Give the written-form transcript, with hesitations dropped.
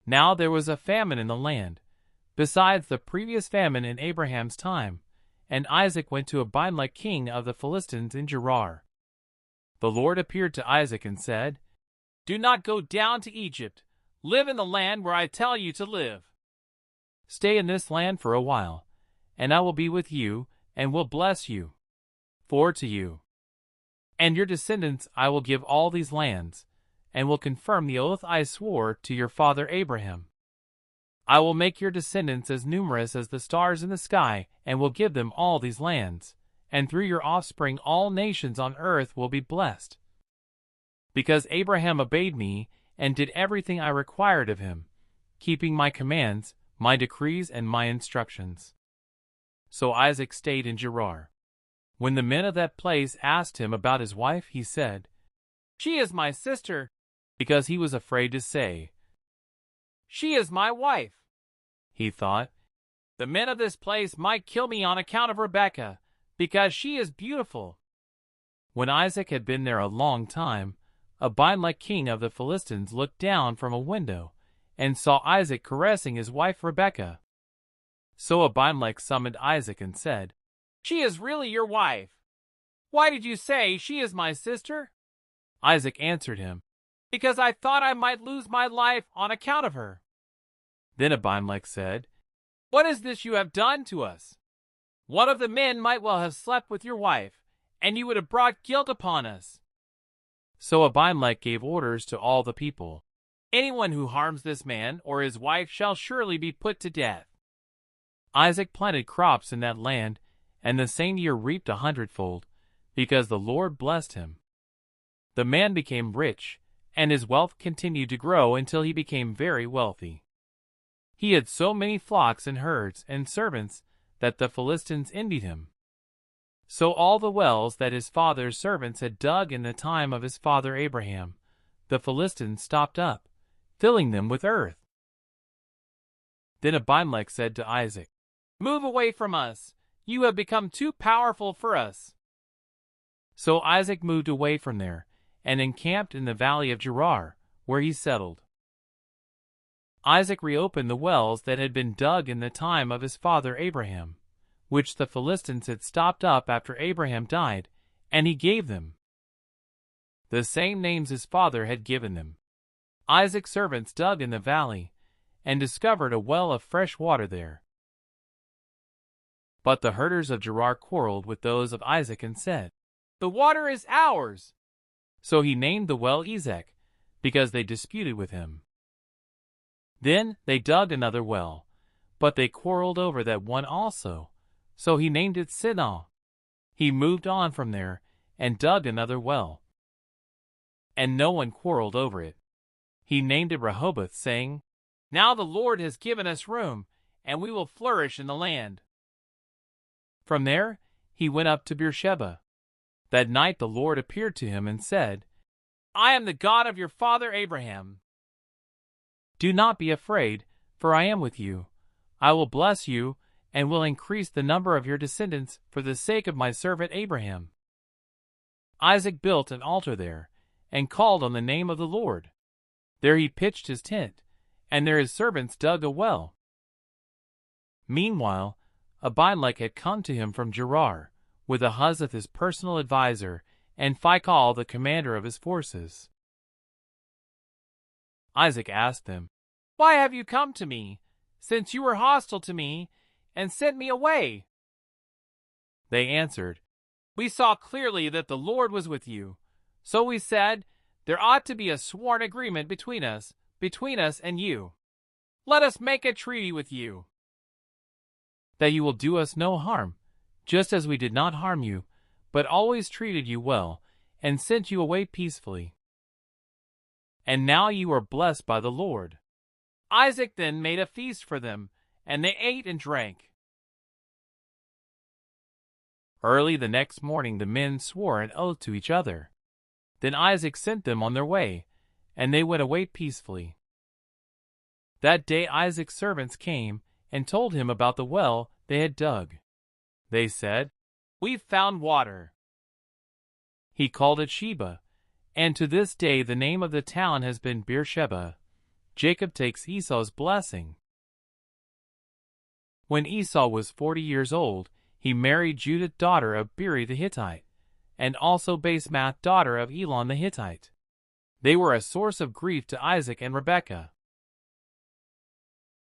Now there was a famine in the land, besides the previous famine in Abraham's time, and Isaac went to Abimelech king of the Philistines in Gerar. The Lord appeared to Isaac and said, "Do not go down to Egypt. Live in the land where I tell you to live. Stay in this land for a while, and I will be with you and will bless you. For to you and your descendants I will give all these lands, and will confirm the oath I swore to your father Abraham. I will make your descendants as numerous as the stars in the sky, and will give them all these lands, and through your offspring all nations on earth will be blessed. Because Abraham obeyed me and did everything I required of him, keeping my commands, my decrees, and my instructions." So Isaac stayed in Gerar. When the men of that place asked him about his wife, he said, "She is my sister," because he was afraid to say, "She is my wife." He thought, "The men of this place might kill me on account of Rebekah, because she is beautiful." When Isaac had been there a long time, Abimelech king of the Philistines looked down from a window and saw Isaac caressing his wife Rebekah. So Abimelech summoned Isaac and said, "She is really your wife. Why did you say she is my sister?" Isaac answered him, "Because I thought I might lose my life on account of her." Then Abimelech said, "What is this you have done to us? One of the men might well have slept with your wife, and you would have brought guilt upon us." So Abimelech gave orders to all the people, "Anyone who harms this man or his wife shall surely be put to death." Isaac planted crops in that land, and the same year reaped 100-fold, because the Lord blessed him. The man became rich, and his wealth continued to grow until he became very wealthy. He had so many flocks and herds and servants that the Philistines envied him. So all the wells that his father's servants had dug in the time of his father Abraham, the Philistines stopped up, filling them with earth. Then Abimelech said to Isaac, "Move away from us. You have become too powerful for us." So Isaac moved away from there and encamped in the valley of Gerar, where he settled. Isaac reopened the wells that had been dug in the time of his father Abraham, which the Philistines had stopped up after Abraham died, and he gave them the same names his father had given them. Isaac's servants dug in the valley and discovered a well of fresh water there. But the herders of Gerar quarreled with those of Isaac and said, "The water is ours." So he named the well Ezek, because they disputed with him. Then they dug another well, but they quarreled over that one also, so he named it Sinah. He moved on from there and dug another well, and no one quarreled over it. He named it Rehoboth, saying, "Now the Lord has given us room, and we will flourish in the land." From there he went up to Beersheba. That night the Lord appeared to him and said, "I am the God of your father Abraham. Do not be afraid, for I am with you. I will bless you, and will increase the number of your descendants for the sake of my servant Abraham." Isaac built an altar there, and called on the name of the Lord. There he pitched his tent, and there his servants dug a well. Meanwhile, Abimelech had come to him from Gerar, with Ahuzzath his personal adviser, and Phicol the commander of his forces. Isaac asked them, "Why have you come to me, since you were hostile to me, and sent me away?" They answered, "We saw clearly that the Lord was with you. So we said, there ought to be a sworn agreement between us and you. Let us make a treaty with you, that you will do us no harm, just as we did not harm you, but always treated you well, and sent you away peacefully. And now you are blessed by the Lord." Isaac then made a feast for them, and they ate and drank. Early the next morning the men swore an oath to each other. Then Isaac sent them on their way, and they went away peacefully. That day Isaac's servants came and told him about the well they had dug. They said, "We've found water." He called it Sheba, and to this day the name of the town has been Beersheba. Jacob takes Esau's blessing. When Esau was 40 years old, he married Judah, daughter of Beri the Hittite, and also Basemath, daughter of Elon the Hittite. They were a source of grief to Isaac and Rebekah.